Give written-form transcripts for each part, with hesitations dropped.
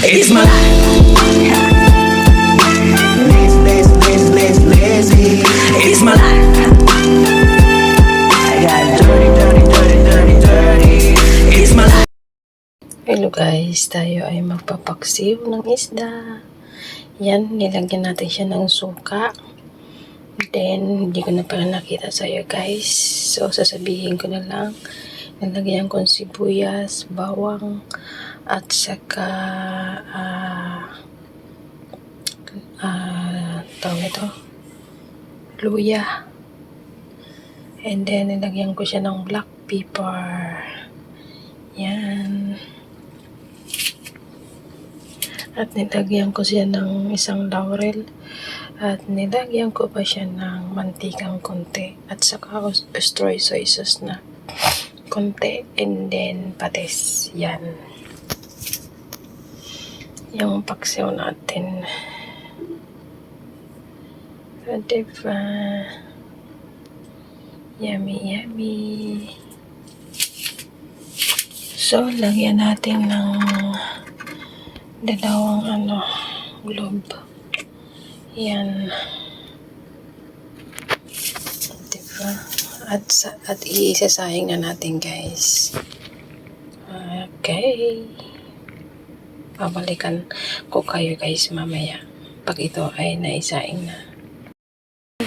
It's my life. Lazy. It's my life. I got dirty. It's my life. Hello guys, tayo ay magpapaksiw ng isda. Yan, nilagyan natin siya ng suka. Then, hindi ko na pala nakita sa'yo guys. So, sasabihin ko na lang. Nilagyan ko ng sibuyas, bawang, at saka tawag ito, luya. And then, nilagyan ko siya ng black pepper. Yan. At nilagyan ko siya ng isang laurel. At nilagyan ko pa siya ng mantikang konti. At saka oyster soy sauce na konti. And then patis. Yan. Yung paksiw natin. So, diba? Yummy, yummy. So, lagyan natin ng dalawang globe. Yan. Diba? At iisasayang na natin, guys. Okay. Babalikan ko kayo, guys, mamaya. Pag ito ay naisaing na.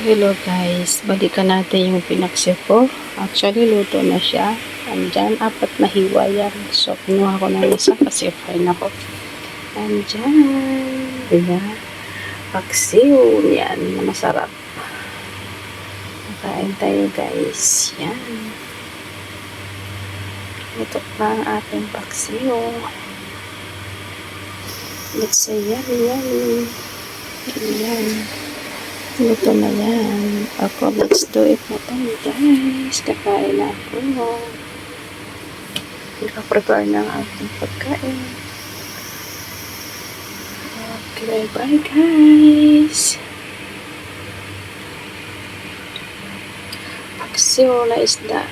Hello, guys. Balikan natin yung pinaksi ko. Actually, luto na siya. Andyan, 4 na hiwa yan. So, pinuha ko na isa kasi fine ako. Andyan. Ayan. Paksiw. Yan. Masarap. Makain tayo guys. Yan. Ito pa ang ating paksiw. Let's say yummy. Ayan. Luto na yan. Ako, let's do it na tayo guys. Kakain na ako. Naka-prepare na ang ating pagkain. Okay, bye guys. Paksiw na isda.